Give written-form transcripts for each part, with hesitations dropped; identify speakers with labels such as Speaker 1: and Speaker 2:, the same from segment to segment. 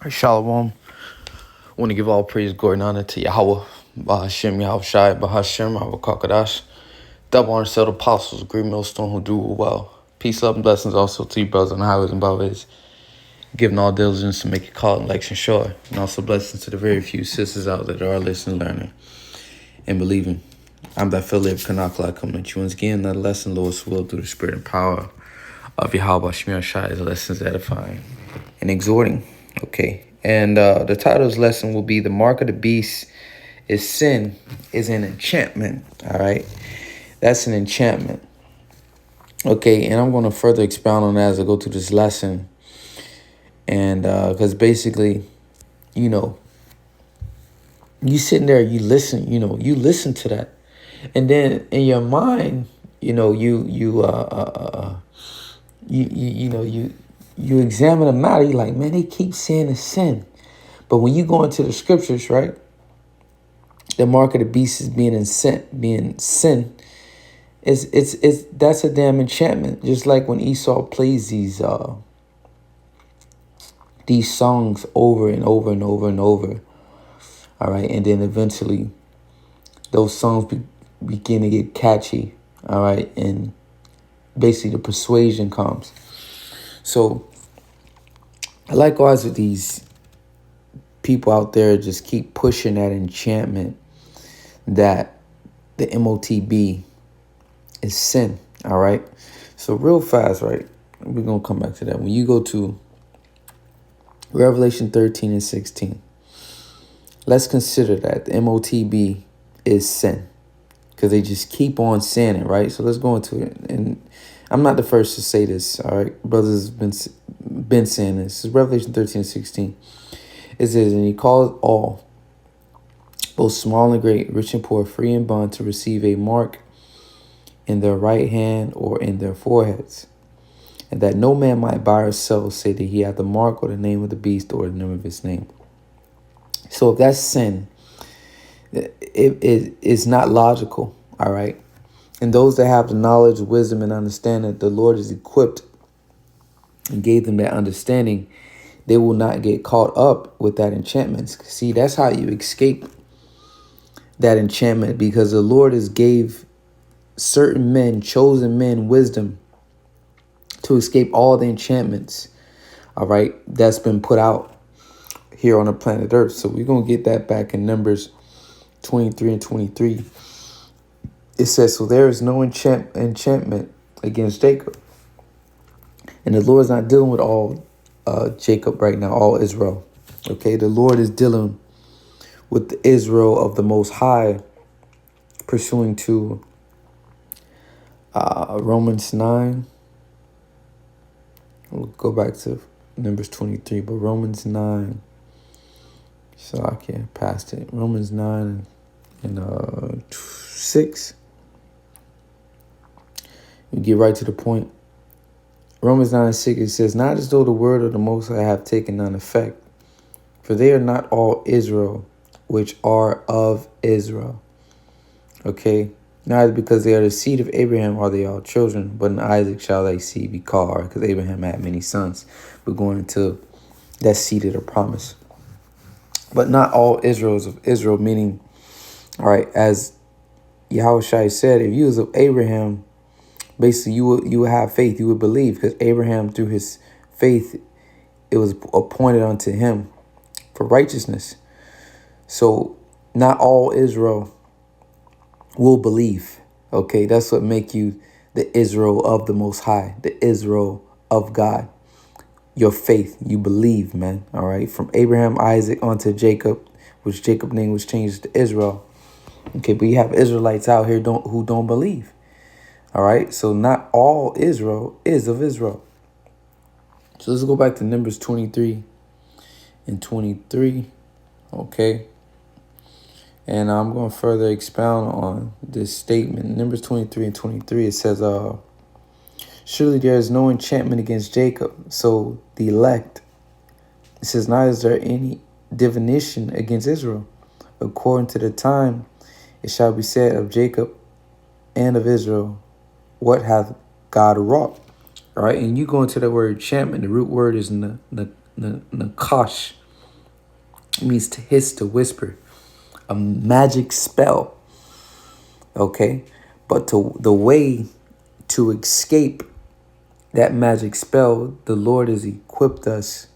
Speaker 1: Shalom. I want to give all praise, glory, and honor to Yahweh, Bahashem, Yahweh Shai, Bahashem, Yahweh Kakadash, double honor to the apostles, great millstone who do well. Peace, love, and blessings also to you, brothers on the highways and byways, giving all diligence to make it call and election sure, and also blessings to the very few sisters out there that are listening, learning, and believing. I'm that Philip Kanakla coming at you once again, another lesson, Lord's will, through the spirit and power of Yahweh Shemir Shai, is lessons edifying and exhorting. Okay, and the title of this lesson will be "The Mark of the Beast is Sin is an Enchantment." All right, that's an enchantment. Okay, and I'm going to further expound on that as I go through this lesson, and because basically, you sitting there, you listen, you listen to that, and then in your mind, you examine the matter. You're like, man, they keep saying it's sin. But when you go into the scriptures, right, the mark of the beast is being sin. It's that's a damn enchantment. Just like when Esau plays these songs over and over and over and over. All right, and then eventually those songs begin to get catchy. All right, and basically the persuasion comes. So likewise with these people out there, just keep pushing that enchantment that the MOTB is sin. All right. So real fast, right? We're going to come back to that. When you go to Revelation 13 and 16, let's consider that the MOTB is sin, because they just keep on sinning, right? So let's go into it. And I'm not the first to say this, all right? Brothers have been saying this. It's Revelation 13 and 16. It says, and he called all, both small and great, rich and poor, free and bond, to receive a mark in their right hand or in their foreheads, and that no man might buy or sell, say that he had the mark or the name of the beast or the name of his name. So if that's sin, it's not logical, all right? And those that have the knowledge, wisdom, and understanding that the Lord is equipped and gave them that understanding, they will not get caught up with that enchantment. See, that's how you escape that enchantment, because the Lord has gave certain men, chosen men, wisdom to escape all the enchantments, all right, that's been put out here on the planet Earth. So we're going to get that back in Numbers 23 and 23. It says, so there is no enchantment against Jacob. And the Lord's not dealing with all Jacob right now, all Israel. Okay, the Lord is dealing with the Israel of the Most High, pursuing to Romans 9. We'll go back to Numbers 23, but Romans 9. So I can't pass it. Romans 9 and 6. We get right to the point. Romans 9 and 6, it says, not as though the word of the Most High have taken none effect, for they are not all Israel which are of Israel. Okay, neither because they are the seed of Abraham are they all children, but in Isaac shall thy seed be called, because Abraham had many sons. We're going into that seed of the promise. But not all Israel is of Israel, meaning, all right, as Yahweh Shai said, if you was of Abraham, basically you would have faith, you would believe, because Abraham, through his faith, it was appointed unto him for righteousness. So not all Israel will believe. Okay, that's what make you the Israel of the Most High, the Israel of God. Your faith, you believe, man. All right, from Abraham, Isaac, onto Jacob, which Jacob's name was changed to Israel. Okay, but you have Israelites out here who don't believe. All right, so not all Israel is of Israel. So let's go back to Numbers 23 and 23. Okay. And I'm going to further expound on this statement. Numbers 23 and 23, it says, surely there is no enchantment against Jacob, so the elect. It says, neither is there any divination against Israel. According to the time, it shall be said of Jacob and of Israel, what hath God wrought? All right, and you go into the word enchantment. The root word is nakash. means to hiss, to whisper, a magic spell. Okay, but the way to escape that magic spell, the Lord has equipped us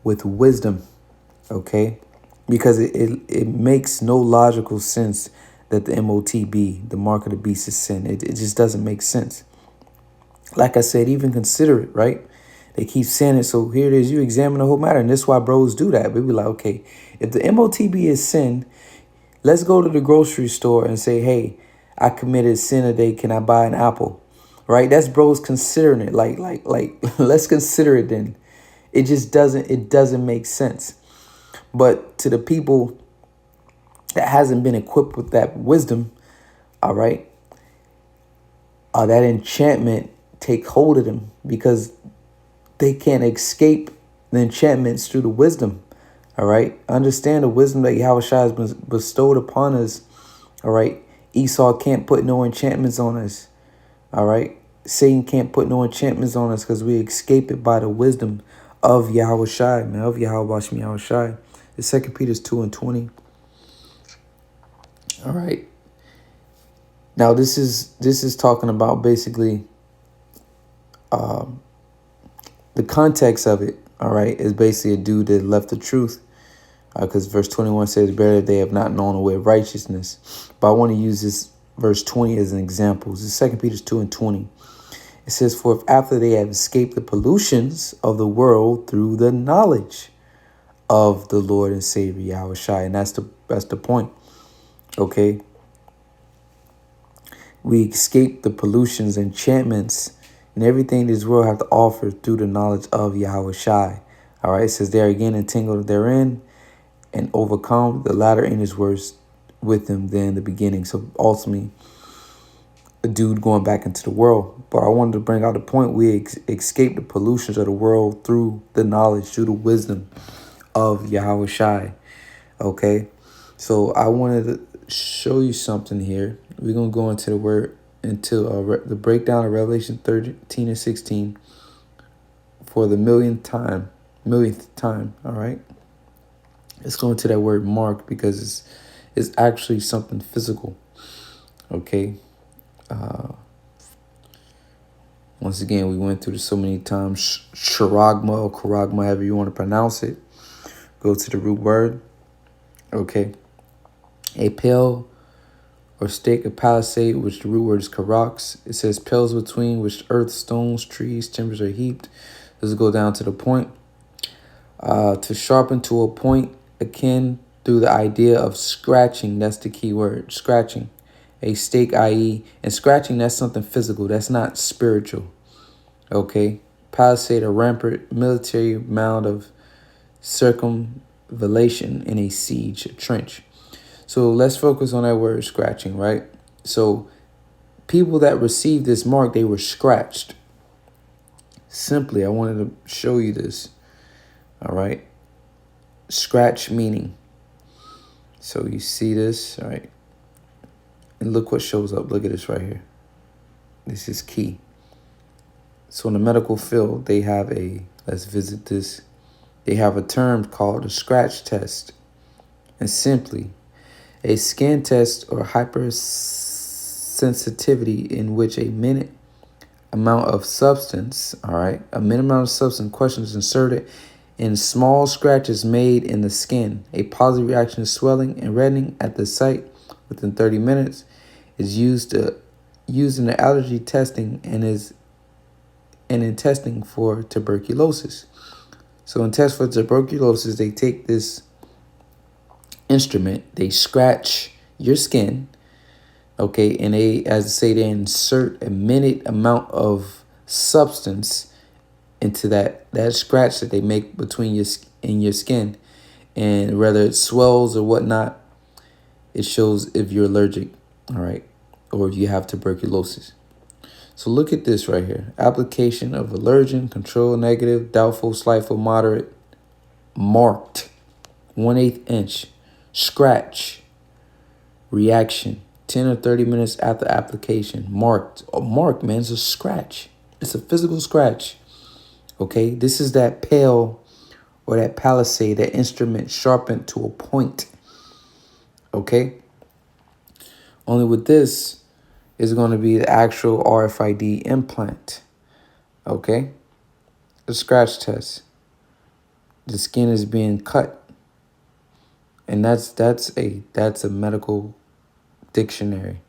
Speaker 1: with wisdom. Okay, because it makes no logical sense that the MOTB, the mark of the beast, is sin. It just doesn't make sense. Like I said, even consider it, right? They keep saying it. So here it is. You examine the whole matter. And this is why bros do that. We be like, okay, if the MOTB is sin, let's go to the grocery store and say, hey, I committed sin today. Can I buy an apple? Right? That's bros considering it. Like, let's consider it then. It doesn't make sense. But to the people that hasn't been equipped with that wisdom, all right, that enchantment take hold of them because they can't escape the enchantments through the wisdom. All right. Understand the wisdom that Yahweh Shai has been bestowed upon us. All right. Esau can't put no enchantments on us. All right. Satan can't put no enchantments on us because we escape it by the wisdom of Yahweh Shai, man, of Yahweh Bashim Yahweh Shai. It's 2 Peter 2:20. All right. Now this is talking about basically the context of it. All right, is basically a dude that left the truth, because verse 21 says, "Better they have not known the way of righteousness." But I want to use this verse 20 as an example. This is 2 Peter 2:20. It says, "For if after they have escaped the pollutions of the world through the knowledge of the Lord and Savior Yahweh Shai," and that's the point. Okay, we escape the pollutions, enchantments, and everything this world have to offer through the knowledge of Yahweh Shai. All right, it says, "They are again entangled therein and overcome. The latter end is worse with them than the beginning." So ultimately, a dude going back into the world. But I wanted to bring out the point: we escape the pollutions of the world through the knowledge, through the wisdom of Yahweh Shai. Okay, so I wanted to show you something here. We're gonna go into the word, into the breakdown of Revelation 13 and 16 for the millionth time. All right, let's go into that word mark because it's actually something physical. Okay. Once again, we went through this so many times. Charagma or charagma, however you want to pronounce it. Go to the root word. Okay. A pale or stake, a palisade, which the root word is karax. It says pales between which earth, stones, trees, timbers are heaped. Let's go down to the point. To sharpen to a point akin through the idea of scratching. That's the key word, scratching. A stake, i.e., and scratching, that's something physical. That's not spiritual. Okay. Palisade, a rampart, military mound of circumvallation in a siege, a trench. So let's focus on that word scratching, right? So people that received this mark, they were scratched. Simply, I wanted to show you this. All right. Scratch meaning. So you see this, all right? And look what shows up. Look at this right here. This is key. So in the medical field, they have let's visit this. They have a term called a scratch test. And simply, a skin test or hypersensitivity in which a minute amount of substance, all right, a minute amount of substance question is inserted in small scratches made in the skin. A positive reaction is swelling and reddening at the site within 30 minutes. Is used in the allergy testing and in testing for tuberculosis. So in tests for tuberculosis, they take this instrument, they scratch your skin, okay, and they, as I say, they insert a minute amount of substance into that scratch that they make between your skin, and whether it swells or whatnot, it shows if you're allergic, all right, or if you have tuberculosis. So look at this right here. Application of allergen, control, negative, doubtful, slightful, moderate, marked, 1/8 inch, scratch, reaction, 10 or 30 minutes after application, marked. Marked, man, it's a scratch. It's a physical scratch. Okay, this is that pale or that palisade, that instrument sharpened to a point. Okay? Only with this is going to be the actual RFID implant. Okay? The scratch test. The skin is being cut. And that's a medical dictionary.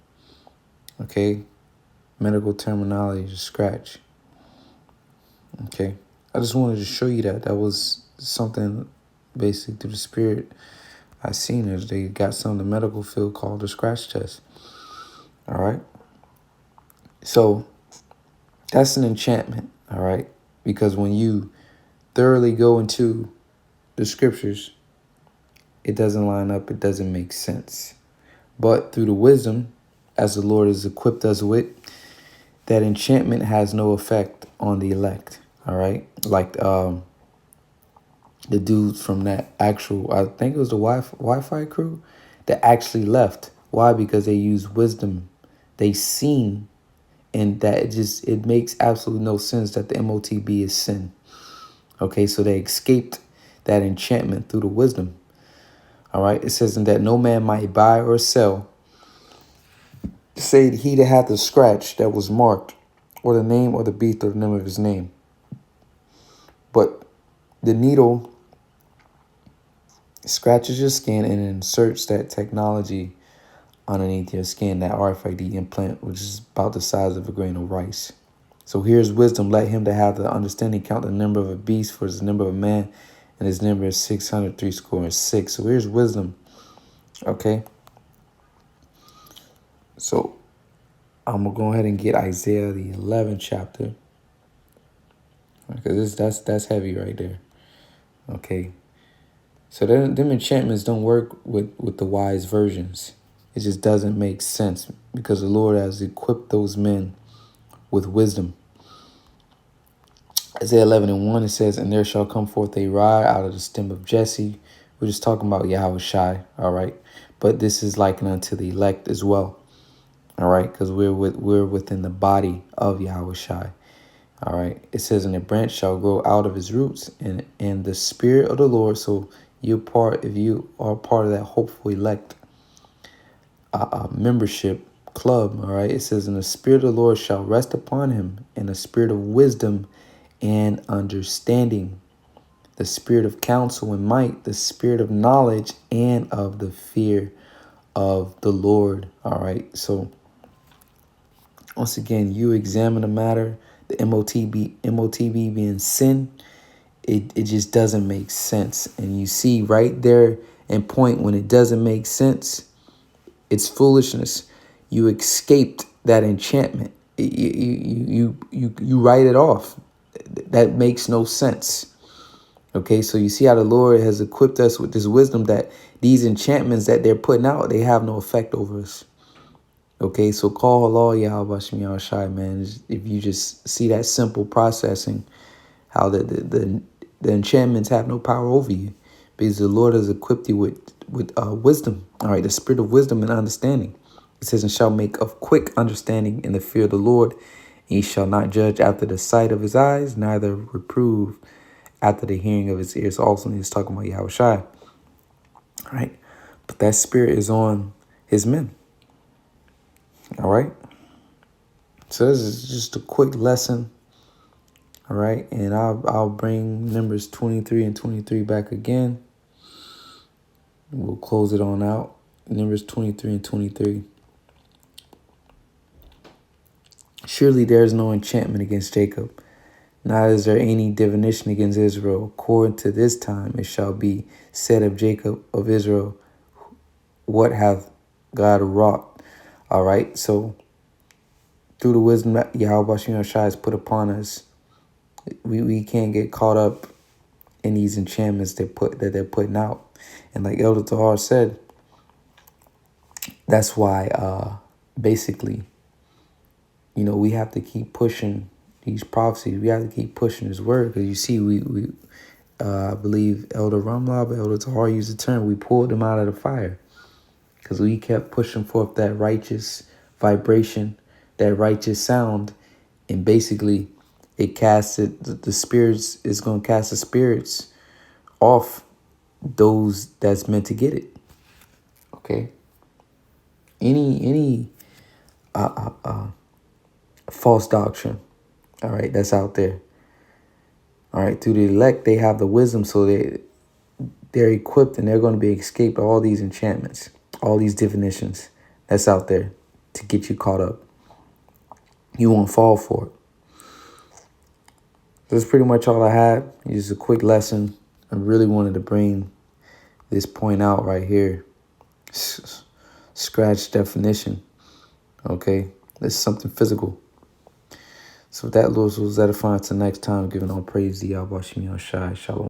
Speaker 1: Okay? Medical terminology, scratch. Okay? I just wanted to show you that. That was something basically through the spirit I seen as they got some in the medical field called the scratch test. All right. So that's an enchantment. All right. Because when you thoroughly go into the scriptures, it doesn't line up. It doesn't make sense. But through the wisdom, as the Lord has equipped us with, that enchantment has no effect on the elect. All right. Like the dudes from that actual, I think it was the Wi-Fi crew that actually left. Why? Because they used wisdom. They seen, and that it makes absolutely no sense that the MOTB is sin. Okay, so they escaped that enchantment through the wisdom. All right, it says, and that no man might buy or sell, say he that hath the scratch that was marked, or the name or the beast or the name of his name. But the needle scratches your skin and inserts that technology underneath your skin, that RFID implant, which is about the size of a grain of rice. So here's wisdom. Let him that have the understanding count the number of a beast, for his number of a man, and his number is 666. So here's wisdom. Okay. So I'm gonna go ahead and get Isaiah the 11th chapter, because that's heavy right there. Okay. So them enchantments don't work with the wise versions. It just doesn't make sense, because the Lord has equipped those men with wisdom. Isaiah 11:1, it says, and there shall come forth a rod out of the stem of Jesse. We're just talking about Yahweh Shai, all right? But this is likened unto the elect as well, all right? Because we're within the body of Yahweh Shai, all right? It says, and a branch shall grow out of his roots, and the spirit of the Lord. So if you are part of that hopeful elect membership club, all right? It says, and the spirit of the Lord shall rest upon him, and the spirit of wisdom and understanding, the spirit of counsel and might, the spirit of knowledge and of the fear of the Lord. All right. So once again, you examine the matter, the MOTB being sin, it just doesn't make sense. And you see right there and point when it doesn't make sense, it's foolishness. You escaped that enchantment. You write it off. That makes no sense. Okay, so you see how the Lord has equipped us with this wisdom that these enchantments that they're putting out, they have no effect over us. Okay, so call Allah Yahweh Shem Yahweh Shai, man. If you just see that simple processing, how the enchantments have no power over you, because the Lord has equipped you with wisdom. All right, the spirit of wisdom and understanding. It says, and shall make of quick understanding in the fear of the Lord. He shall not judge after the sight of his eyes, neither reprove after the hearing of his ears. Also, he's talking about Yahweh Shai. All right. But that spirit is on his men. All right. So this is just a quick lesson. All right. And I'll bring Numbers 23 and 23 back again. We'll close it on out. Numbers 23 and 23. Surely there is no enchantment against Jacob, neither is there any divination against Israel. According to this time it shall be said of Jacob, of Israel, what hath God wrought? All right, so through the wisdom that Yahweh Shem Shai has put upon us, we can't get caught up in these enchantments that they're putting out. And like Elder Tahar said, that's why basically, you know, we have to keep pushing these prophecies. We have to keep pushing his word, because you see, I believe Elder Ramlab, Elder Tahar used the term, we pulled them out of the fire, because we kept pushing forth that righteous vibration, that righteous sound, and basically it casted the spirits, is going to cast the spirits off those that's meant to get it. Okay. Any false doctrine, all right, that's out there. All right, through the elect, they have the wisdom, so they're equipped and they're going to be escaped all these enchantments, all these definitions that's out there to get you caught up. You won't fall for it. That's pretty much all I had. Just a quick lesson. I really wanted to bring this point out right here. Scratch definition. Okay, this is something physical. So with that, Lord, was edifying till next time, giving all praise to Yahweh Shem Shai. Shalom.